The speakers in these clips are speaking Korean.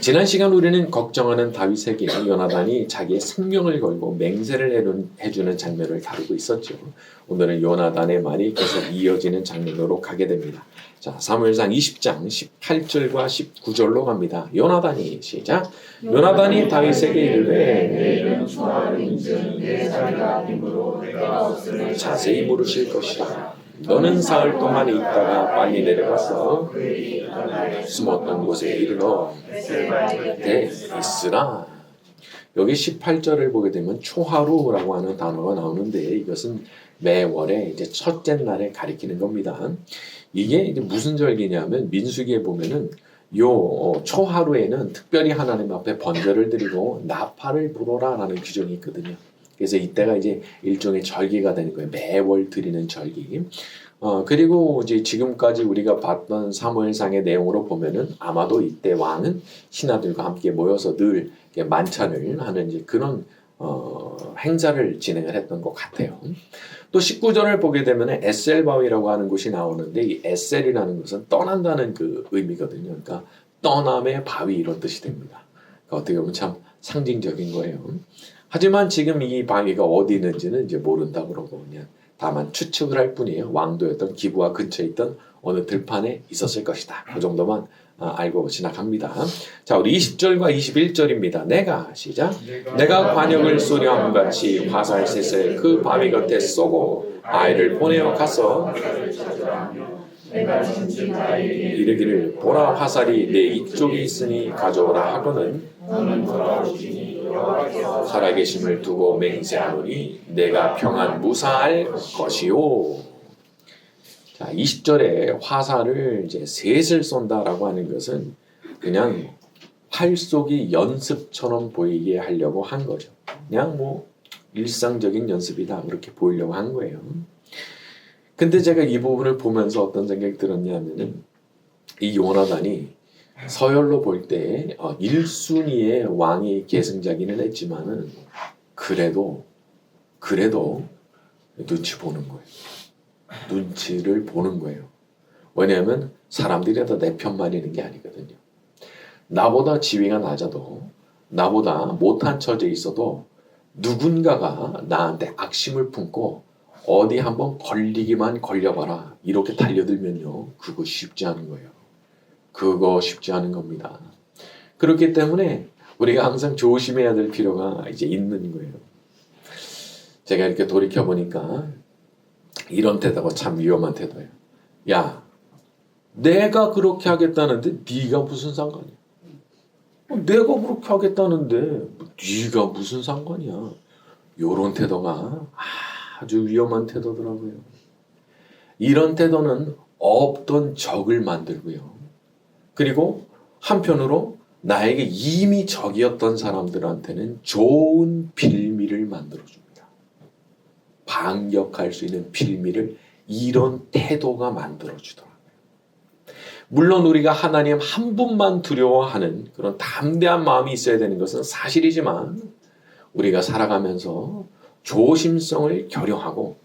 지난 시간 우리는 걱정하는 다윗에게 요나단이 자기의 생명을 걸고 맹세를 해주는 장면을 다루고 있었죠. 오늘은 요나단의 말이 계속 이어지는 장면으로 가게 됩니다. 자, 사무엘상 20장 18절과 19절로 갑니다. 요나단이 시작. 요나단이 다윗에게 이르되 자세히 물으실 것이라. 너는 사흘 동안 있다가 빨리 내려가서 숨었던 곳에 이르러 네, 있으라. 여기 18절을 보게 되면 초하루라고 하는 단어가 나오는데 이것은 매월의 이제 첫째 날에 가리키는 겁니다. 이게 이제 무슨 절기냐면 민수기에 보면은 요 초하루에는 특별히 하나님 앞에 번제를 드리고 나팔을 불어라라는 규정이 있거든요. 그래서 이때가 이제 일종의 절기가 되는 거예요. 매월 드리는 절기. 그리고 이제 지금까지 우리가 봤던 사무엘상의 내용으로 보면은 아마도 이때 왕은 신하들과 함께 모여서 늘 만찬을 하는 이제 그런 행사를 진행을 했던 것 같아요. 또 19절을 보게 되면 에셀바위라고 하는 곳이 나오는데 이 에셀이라는 것은 떠난다는 그 의미거든요. 그러니까 떠남의 바위 이런 뜻이 됩니다. 그러니까 어떻게 보면 참 상징적인 거예요. 하지만 지금 이 바위가 어디 있는지는 이제 모른다 그러고 그냥 다만 추측을 할 뿐이에요. 왕도였던 기부와 근처에 있던 어느 들판에 있었을 것이다. 그 정도만 알고 지나갑니다. 자, 우리 20절과 21절입니다. 내가 시작. 내가 관역을 쏘려함 같이 화살셋을 그 바위 곁에 쏘고 아이를 보내어 가서 이르기를 보라 화살이 내 이쪽에 있으니 가져오라 하고는 살아계심을 두고 맹세하노니 내가 평안 무사할 것이요. 자, 20절에 화살을 이제 셋을 쏜다라고 하는 것은 그냥 활쏘기 연습처럼 보이게 하려고 한 거죠. 그냥 뭐 일상적인 연습이다 그렇게 보이려고 한 거예요. 근데 제가 이 부분을 보면서 어떤 생각이 들었냐면은 이 요나단이 서열로 볼 때 1순위의 왕이 계승자기는 했지만은 그래도 눈치 보는 거예요. 눈치를 보는 거예요. 왜냐하면 사람들이 다 내 편만 있는 게 아니거든요. 나보다 지위가 낮아도 나보다 못한 처지에 있어도 누군가가 나한테 악심을 품고 어디 한번 걸리기만 걸려봐라 이렇게 달려들면요 그거 쉽지 않은 거예요. 그거 쉽지 않은 겁니다. 그렇기 때문에 우리가 항상 조심해야 될 필요가 이제 있는 거예요. 제가 이렇게 돌이켜보니까 이런 태도가 참 위험한 태도예요. 야, 내가 그렇게 하겠다는데 네가 무슨 상관이야? 내가 그렇게 하겠다는데 네가 무슨 상관이야? 이런 태도가 아주 위험한 태도더라고요. 이런 태도는 없던 적을 만들고요. 그리고 한편으로 나에게 이미 적이었던 사람들한테는 좋은 빌미를 만들어줍니다. 반격할 수 있는 빌미를 이런 태도가 만들어주더라고요. 물론 우리가 하나님 한 분만 두려워하는 그런 담대한 마음이 있어야 되는 것은 사실이지만 우리가 살아가면서 조심성을 결여하고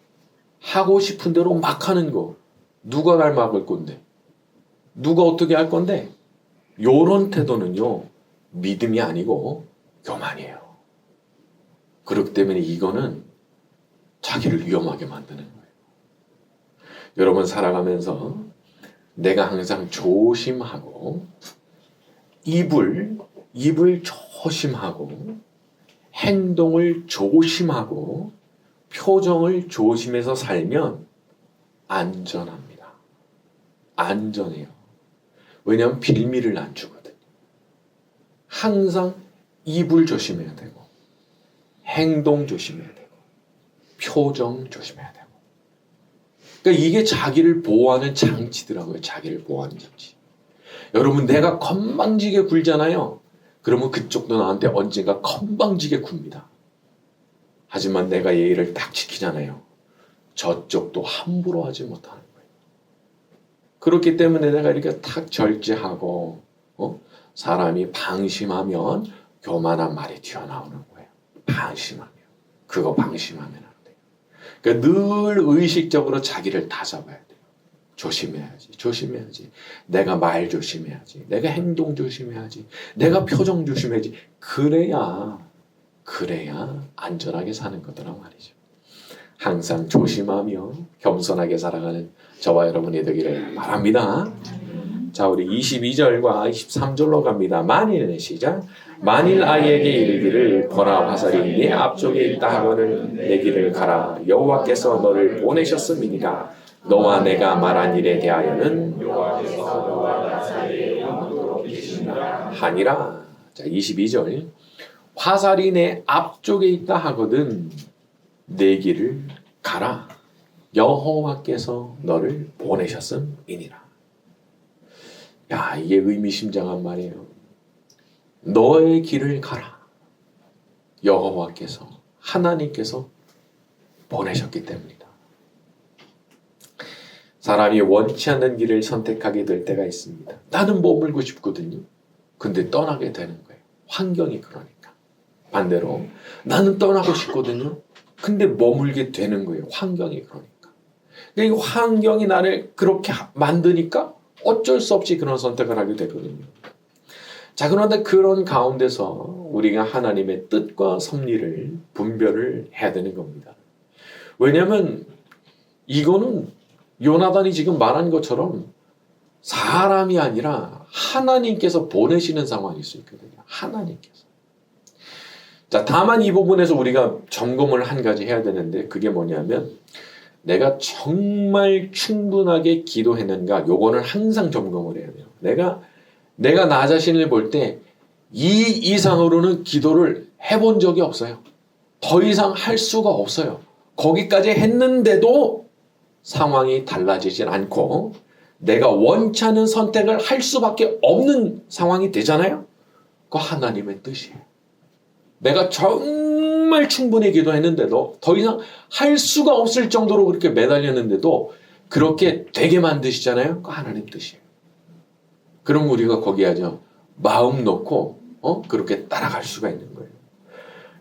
하고 싶은 대로 막 하는 거 누가 날 막을 건데 누가 어떻게 할 건데 요런 태도는요 믿음이 아니고 교만이에요. 그렇기 때문에 이거는 자기를 위험하게 만드는 거예요. 여러분 살아가면서 내가 항상 조심하고 입을 조심하고 행동을 조심하고 표정을 조심해서 살면 안전합니다. 안전해요. 왜냐하면 빌미를 안 주거든요. 항상 입을 조심해야 되고 행동 조심해야 되고 표정 조심해야 되고 그러니까 이게 자기를 보호하는 장치더라고요. 자기를 보호하는 장치. 여러분 내가 건방지게 굴잖아요. 그러면 그쪽도 나한테 언젠가 건방지게 굽니다. 하지만 내가 예의를 딱 지키잖아요. 저쪽도 함부로 하지 못하는 거예요. 그렇기 때문에 내가 이렇게 탁 절제하고 사람이 방심하면 교만한 말이 튀어나오는 거예요. 방심하면. 그거 방심하면 안 돼요. 그러니까 늘 의식적으로 자기를 다잡아야 돼요. 조심해야지. 조심해야지. 내가 말 조심해야지. 내가 행동 조심해야지. 내가 표정 조심해야지. 그래야 안전하게 사는 거더란 말이죠. 항상 조심하며 겸손하게 살아가는 저와 여러분이 되기를 바랍니다. 자, 우리 22절과 23절로 갑니다. 만일 시작. 만일 아이에게 이르기를 보라 화살이 네 앞쪽에 있다 하거늘 내 길을 가라. 여호와께서 너를 보내셨음이니라. 너와 내가 말한 일에 대하여는 하니라. 자, 22절. 화살이 내 앞쪽에 있다 하거든 내 길을 가라. 여호와께서 너를 보내셨음이니라. 야, 이게 의미심장한 말이에요. 너의 길을 가라. 여호와께서, 하나님께서 보내셨기 때문이다. 사람이 원치 않는 길을 선택하게 될 때가 있습니다. 나는 머물고 싶거든요. 근데 떠나게 되는 거예요. 환경이 그러니까. 반대로 나는 떠나고 싶거든요. 근데 머물게 되는 거예요. 환경이 그러니까. 이 환경이 나를 그렇게 만드니까 어쩔 수 없이 그런 선택을 하게 되거든요. 자, 그런데 그런 가운데서 우리가 하나님의 뜻과 섭리를 분별을 해야 되는 겁니다. 왜냐하면 이거는 요나단이 지금 말한 것처럼 사람이 아니라 하나님께서 보내시는 상황일 수 있거든요. 하나님께서. 자, 다만 이 부분에서 우리가 점검을 한 가지 해야 되는데 그게 뭐냐면 내가 정말 충분하게 기도했는가, 요거는 항상 점검을 해야 돼요. 내가 나 자신을 볼 때 이 이상으로는 기도를 해본 적이 없어요. 더 이상 할 수가 없어요. 거기까지 했는데도 상황이 달라지진 않고 내가 원치 않은 선택을 할 수밖에 없는 상황이 되잖아요. 그거 하나님의 뜻이에요. 내가 정말 충분히 기도했는데도 더 이상 할 수가 없을 정도로 그렇게 매달렸는데도 그렇게 되게 만드시잖아요. 그거 하나님 뜻이에요. 그럼 우리가 거기 하죠. 마음 놓고 그렇게 따라갈 수가 있는 거예요.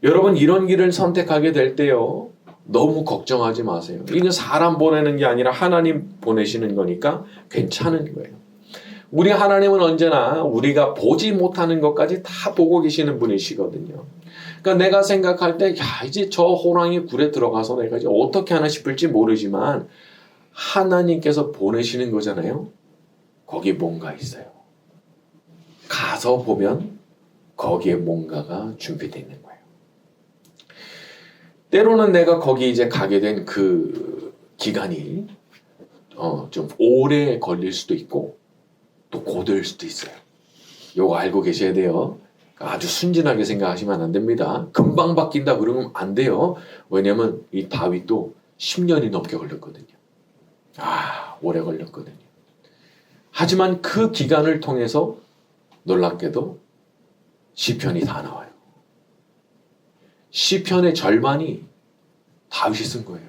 여러분, 이런 길을 선택하게 될 때요, 너무 걱정하지 마세요. 이게 사람 보내는 게 아니라 하나님 보내시는 거니까 괜찮은 거예요. 우리 하나님은 언제나 우리가 보지 못하는 것까지 다 보고 계시는 분이시거든요. 그러니까 내가 생각할 때, 야, 이제 저 호랑이 굴에 들어가서 내가 이제 어떻게 하나 싶을지 모르지만 하나님께서 보내시는 거잖아요. 거기 뭔가 있어요. 가서 보면 거기에 뭔가가 준비되어 있는 거예요. 때로는 내가 거기 이제 가게 된 그 기간이 좀 오래 걸릴 수도 있고 또 고될 수도 있어요. 요거 알고 계셔야 돼요. 아주 순진하게 생각하시면 안 됩니다. 금방 바뀐다 그러면 안 돼요. 왜냐면 이 다윗도 10년이 넘게 걸렸거든요. 오래 걸렸거든요. 하지만 그 기간을 통해서 놀랍게도 시편이 다 나와요. 시편의 절반이 다윗이 쓴 거예요.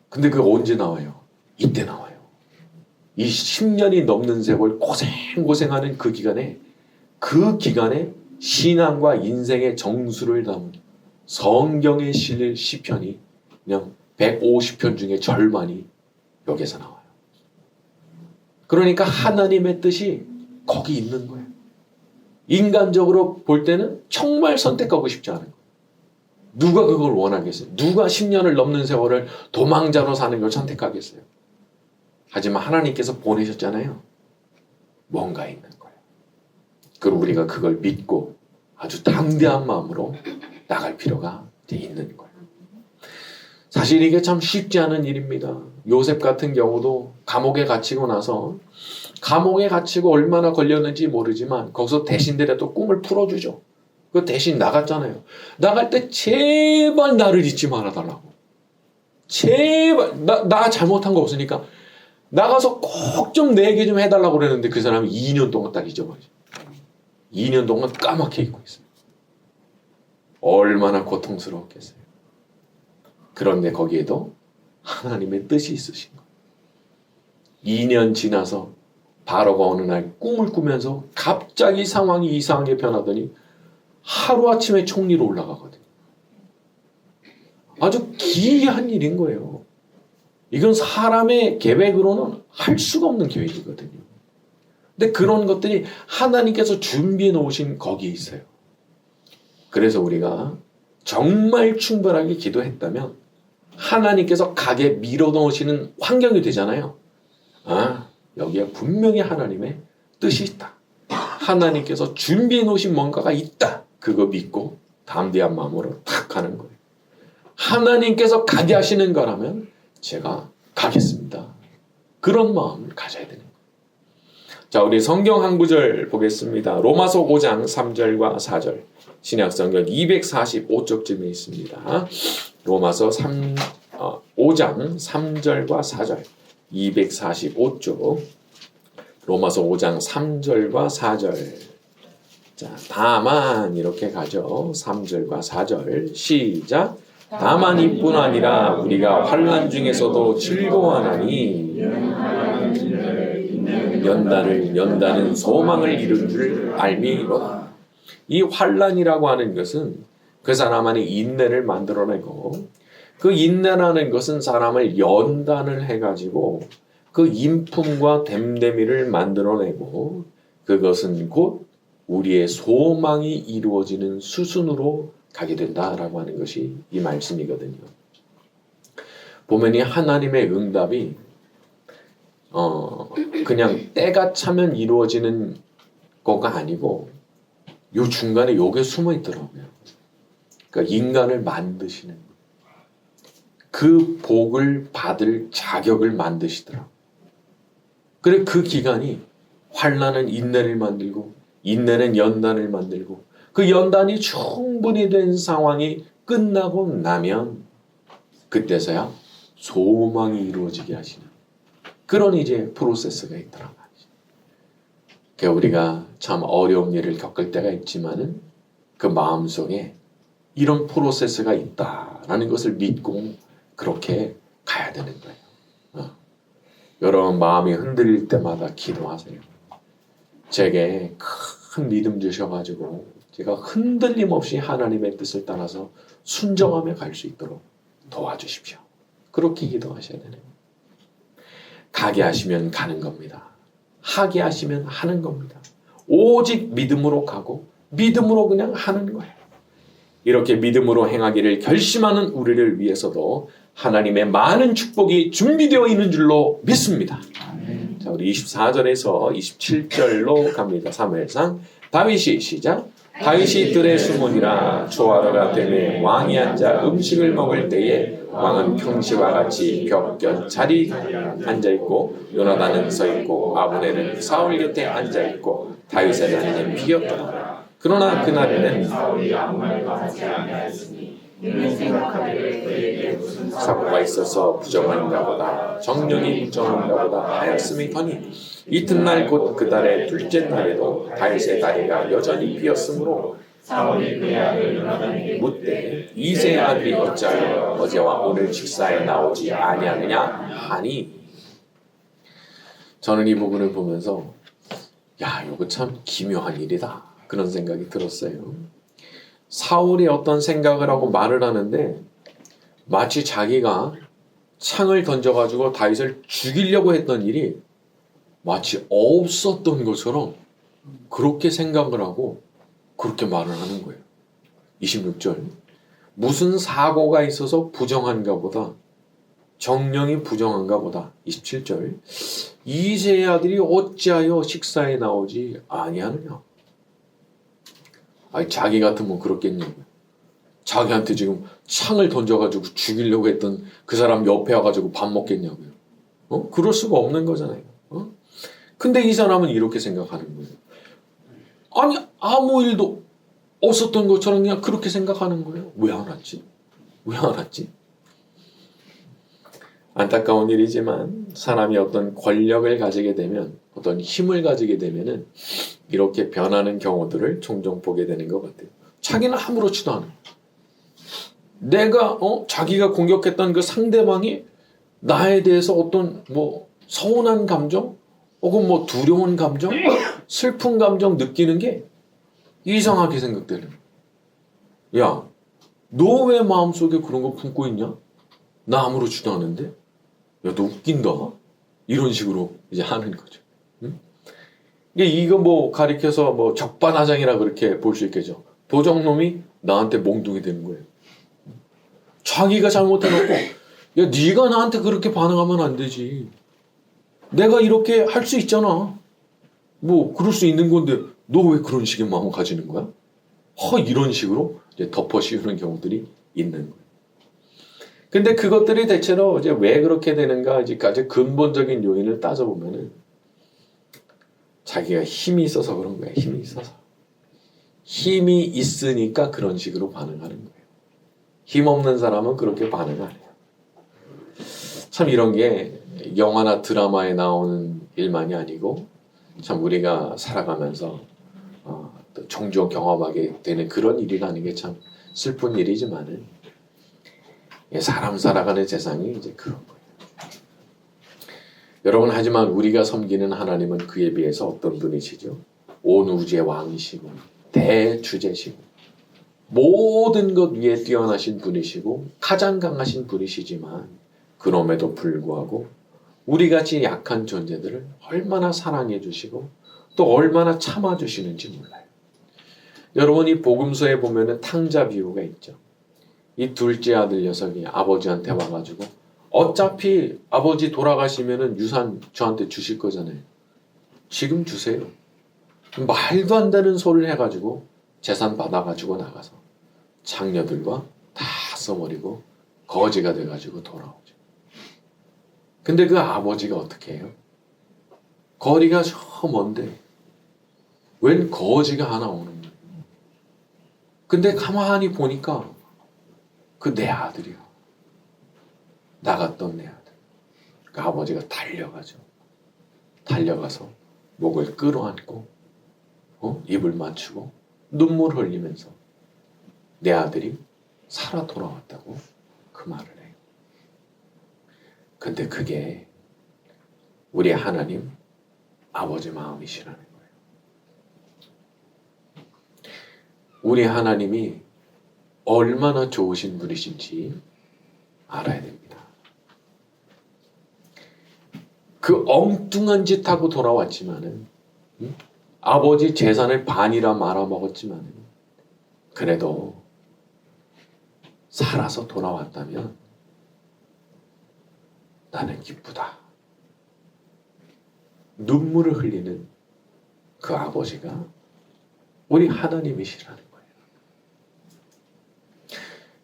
근데 그게 언제 나와요? 이때 나와요. 이 10년이 넘는 세월 고생하는 그 기간에 신앙과 인생의 정수를 담은 성경에 실릴 시편이 그냥 150편 중에 절반이 여기서 나와요. 그러니까 하나님의 뜻이 거기 있는 거예요. 인간적으로 볼 때는 정말 선택하고 싶지 않은 거예요. 누가 그걸 원하겠어요? 누가 10년을 넘는 세월을 도망자로 사는 걸 선택하겠어요? 하지만 하나님께서 보내셨잖아요. 뭔가 있는 거예요. 그리고 우리가 그걸 믿고 아주 담대한 마음으로 나갈 필요가 있는 거예요. 사실 이게 참 쉽지 않은 일입니다. 요셉 같은 경우도 감옥에 갇히고 나서 감옥에 갇히고 얼마나 걸렸는지 모르지만 거기서 대신들에도 꿈을 풀어주죠. 그 대신 나갔잖아요. 나갈 때 제발 나를 잊지 말아달라고. 제발 나 잘못한 거 없으니까 나가서 꼭 좀 내 얘기 좀 해달라고 그랬는데 그 사람이 2년 동안 딱 잊어버리죠. 2년 동안 까맣게 잊고 있어요. 얼마나 고통스러웠겠어요. 그런데 거기에도 하나님의 뜻이 있으신 거예요. 2년 지나서 바로가 어느 날 꿈을 꾸면서 갑자기 상황이 이상하게 변하더니 하루아침에 총리로 올라가거든요. 아주 기이한 일인 거예요. 이건 사람의 계획으로는 할 수가 없는 계획이거든요. 근데 그런 것들이 하나님께서 준비해 놓으신 거기에 있어요. 그래서 우리가 정말 충분하게 기도했다면 하나님께서 가게 밀어 넣으시는 환경이 되잖아요. 아, 여기에 분명히 하나님의 뜻이 있다. 하나님께서 준비해 놓으신 뭔가가 있다. 그거 믿고 담대한 마음으로 탁 가는 거예요. 하나님께서 가게 하시는 거라면 제가 가겠습니다. 그런 마음을 가져야 되는 거예요. 자, 우리 성경 한 구절 보겠습니다. 로마서 5장 3절과 4절. 신약성경 245쪽쯤에 있습니다. 로마서 5장 3절과 4절. 245쪽. 로마서 5장 3절과 4절. 자, 다만 이렇게 가죠. 3절과 4절. 시작. 다만 이뿐 아니라 우리가 환난 중에서도 즐거워하나니 연단은 소망을 이룬 줄 알미로다. 이 환난이라고 하는 것은 그 사람 안에 인내를 만들어내고, 그 인내라는 것은 사람을 연단을 해가지고 그 인품과 됨됨이를 만들어내고, 그것은 곧 우리의 소망이 이루어지는 수순으로 가게 된다라고 하는 것이 이 말씀이거든요. 보면 이 하나님의 응답이 그냥 때가 차면 이루어지는 거가 아니고 요 중간에 요게 숨어 있더라고요. 그러니까 인간을 만드시는 그 복을 받을 자격을 만드시더라고요. 그래 그 기간이 환난은 인내를 만들고, 인내는 연단을 만들고, 그 연단이 충분히 된 상황이 끝나고 나면 그때서야 소망이 이루어지게 하시는 그런 이제 프로세스가 있더란 말이죠. 그러니까 우리가 참 어려운 일을 겪을 때가 있지만은 그 마음속에 이런 프로세스가 있다라는 것을 믿고 그렇게 가야 되는 거예요. 여러분 마음이 흔들릴 때마다 기도하세요. 제게 큰 믿음 주셔가지고 제가 흔들림 없이 하나님의 뜻을 따라서 순종하며 갈 수 있도록 도와주십시오. 그렇게 기도하셔야 되는 거예요. 가게 하시면 가는 겁니다. 하게 하시면 하는 겁니다. 오직 믿음으로 가고 믿음으로 그냥 하는 거예요. 이렇게 믿음으로 행하기를 결심하는 우리를 위해서도 하나님의 많은 축복이 준비되어 있는 줄로 믿습니다. 자, 우리 24절에서 27절로 갑니다. 사무엘상. 다윗이 시작. 다윗이 들에 숨으니라. 초하루가 되매 왕이 앉아 음식을 먹을 때에 왕은 평시와 같이 벽곁 자리 앉아있고, 요나단은 서있고, 아브넬은 사울 곁에 앉아있고, 다윗의 다리는 비었더라. 그러나 그날에는 사고가 있어서 부정한가 보다, 정령이 부정한가 보다 하였음이 더니, 이튿날 곧 그 달의 둘째 날에도 다윗의 다리가 여전히 비었으므로 사울이 그의 아들 요나단에게 묻되 이새의 아들이 어찌하여 어제와 오늘 식사에 나오지 아니하느냐 하니. 저는 이 부분을 보면서 야, 이거 참 기묘한 일이다 그런 생각이 들었어요. 사울이 어떤 생각을 하고 말을 하는데 마치 자기가 창을 던져가지고 다윗을 죽이려고 했던 일이 마치 없었던 것처럼 그렇게 생각을 하고 그렇게 말을 하는 거예요. 26절. 무슨 사고가 있어서 부정한가 보다, 정령이 부정한가 보다. 27절. 이새의 아들이 어찌하여 식사에 나오지 아니하느냐. 아니, 자기 같으면 그렇겠냐고요. 자기한테 지금 창을 던져가지고 죽이려고 했던 그 사람 옆에 와가지고 밥 먹겠냐고요. 그럴 수가 없는 거잖아요. 근데 이 사람은 이렇게 생각하는 거예요. 아니, 아무 일도 없었던 것처럼 그냥 그렇게 생각하는 거예요. 왜 안 왔지? 왜 안 왔지? 안타까운 일이지만 사람이 어떤 권력을 가지게 되면, 어떤 힘을 가지게 되면은 이렇게 변하는 경우들을 종종 보게 되는 것 같아요. 자기는 아무렇지도 않아. 내가 자기가 공격했던 그 상대방이 나에 대해서 어떤 서운한 감정, 혹은 두려운 감정, 슬픈 감정 느끼는 게 이상하게 생각되는. 야, 너 왜 마음속에 그런 거 품고 있냐? 나 아무렇지도 않은데? 야, 너 웃긴다. 이런 식으로 이제 하는 거죠. 응? 이거 뭐 가리켜서 뭐 적반하장이라 그렇게 볼 수 있겠죠. 도적놈이 나한테 몽둥이 되는 거예요. 자기가 잘못해놓고 야, 네가 나한테 그렇게 반응하면 안 되지. 내가 이렇게 할 수 있잖아. 뭐 그럴 수 있는 건데 너 왜 그런 식의 마음을 가지는 거야? 이런 식으로 이제 덮어 씌우는 경우들이 있는 거예요. 근데 그것들이 대체로 이제 왜 그렇게 되는가 이제까지 근본적인 요인을 따져보면은 자기가 힘이 있어서 그런 거야. 힘이 있어서. 힘이 있으니까 그런 식으로 반응하는 거예요. 힘 없는 사람은 그렇게 반응 안 해요. 참 이런 게 영화나 드라마에 나오는 일만이 아니고 참 우리가 살아가면서 또 종종 경험하게 되는 그런 일이라는 게 참 슬픈 일이지만은 사람 살아가는 세상이 이제 그런 거예요. 여러분 하지만 우리가 섬기는 하나님은 그에 비해서 어떤 분이시죠? 온 우주의 왕이시고 대주제시고 모든 것 위에 뛰어나신 분이시고 가장 강하신 분이시지만 그럼에도 불구하고 우리같이 약한 존재들을 얼마나 사랑해 주시고 또 얼마나 참아 주시는지 몰라요. 여러분 이 복음서에 보면은 탕자 비유가 있죠. 이 둘째 아들 녀석이 아버지한테 와가지고 어차피 아버지 돌아가시면은 유산 저한테 주실 거잖아요. 지금 주세요. 말도 안 되는 소리를 해가지고 재산 받아가지고 나가서 장녀들과 다 써버리고 거지가 돼가지고 돌아오죠. 근데 그 아버지가 어떻게 해요? 거리가 저 먼데 웬 거지가 하나 오는 거예요. 근데 가만히 보니까 그 내 아들이야. 나갔던 내 아들. 그 아버지가 달려가죠. 달려가서 목을 끌어안고 입을 맞추고 눈물 흘리면서 내 아들이 살아 돌아왔다고 그 말을 해요. 근데 그게 우리 하나님 아버지 마음이시라는 거예요. 우리 하나님이 얼마나 좋으신 분이신지 알아야 됩니다. 그 엉뚱한 짓 하고 돌아왔지만은 아버지 재산을 반이라 말아먹었지만은 그래도 살아서 돌아왔다면 나는 기쁘다. 눈물을 흘리는 그 아버지가 우리 하나님이시라는 거예요.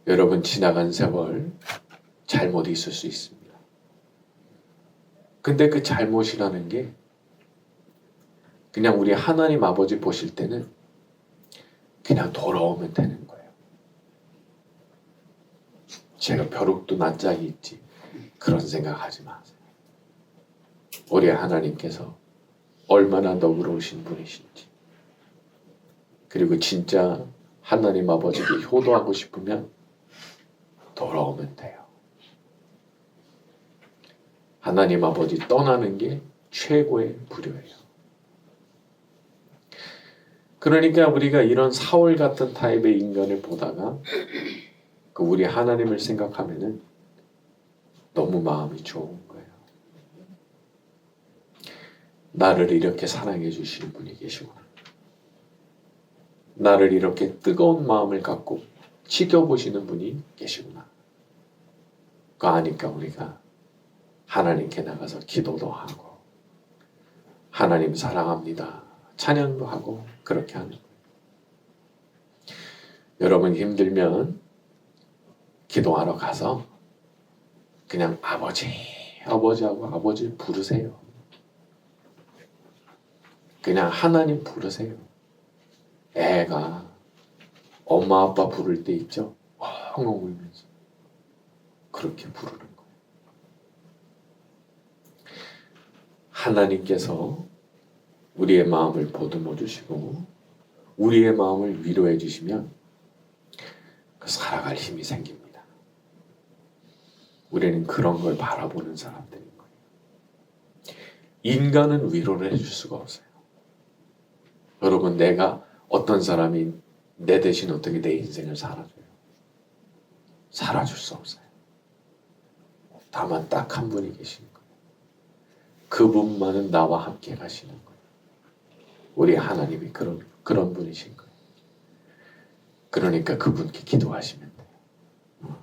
여러분 지나간 세월 잘못이 있을 수 있습니다. 근데 그 잘못이라는 게 그냥 우리 하나님 아버지 보실 때는 그냥 돌아오면 되는 거예요. 제가 벼룩도 낯짝이 있지 그런 생각하지 마세요. 우리 하나님께서 얼마나 너그러우신 분이신지 그리고 진짜 하나님 아버지께 효도하고 싶으면 돌아오면 돼요. 하나님 아버지 떠나는 게 최고의 불효예요. 그러니까 우리가 이런 사울 같은 타입의 인간을 보다가 그 우리 하나님을 생각하면은 너무 마음이 좋은 거예요. 나를 이렇게 사랑해 주시는 분이 계시구나. 나를 이렇게 뜨거운 마음을 갖고 지켜보시는 분이 계시구나. 그거 아니까 우리가 하나님께 나가서 기도도 하고 하나님 사랑합니다. 찬양도 하고 그렇게 하는 거예요. 여러분 힘들면 기도하러 가서 그냥 아버지하고 아버지 부르세요. 그냥 하나님 부르세요. 애가 엄마 아빠 부를 때 있죠? 엉엉 울면서 그렇게 부르는 거예요. 하나님께서 우리의 마음을 보듬어 주시고 우리의 마음을 위로해 주시면 그 살아갈 힘이 생깁니다. 우리는 그런 걸 바라보는 사람들인 거예요. 인간은 위로를 해줄 수가 없어요. 여러분 내가 어떤 사람이 내 대신 어떻게 내 인생을 살아줘요? 살아줄 수 없어요. 다만 딱 한 분이 계시는 거예요. 그분만은 나와 함께 가시는 거예요. 우리 하나님이 그런 분이신 거예요. 그러니까 그분께 기도하시면 돼요.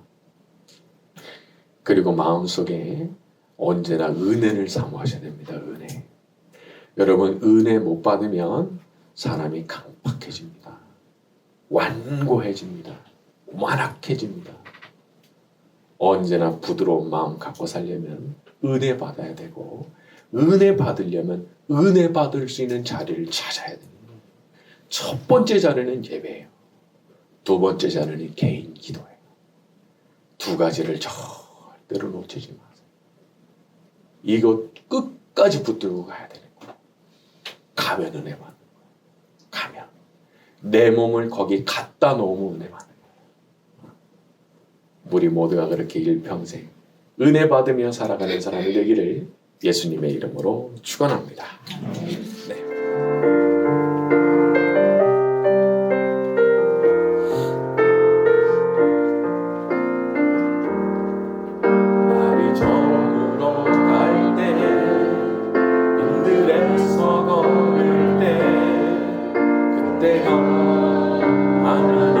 그리고 마음속에 언제나 은혜를 사모하셔야 됩니다. 은혜. 여러분, 은혜 못 받으면 사람이 강팍해집니다. 완고해집니다. 완악해집니다. 언제나 부드러운 마음 갖고 살려면 은혜 받아야 되고, 은혜 받으려면 은혜 받을 수 있는 자리를 찾아야 됩니다. 첫 번째 자리는 예배예요. 두 번째 자리는 개인 기도예요. 두 가지를 절대로 놓치지 마세요. 이거 끝까지 붙들고 가야 되는 거예요. 가면 은혜 받는 거예요. 가면 내 몸을 거기 갖다 놓으면 은혜 받는 거예요. 우리 모두가 그렇게 일평생 은혜 받으며 살아가는 사람이 되기를 예수님의 이름으로 축원합니다. 네. 날이 저물어 갈 때, 빈들에서 걸을 때, 그때가 하나님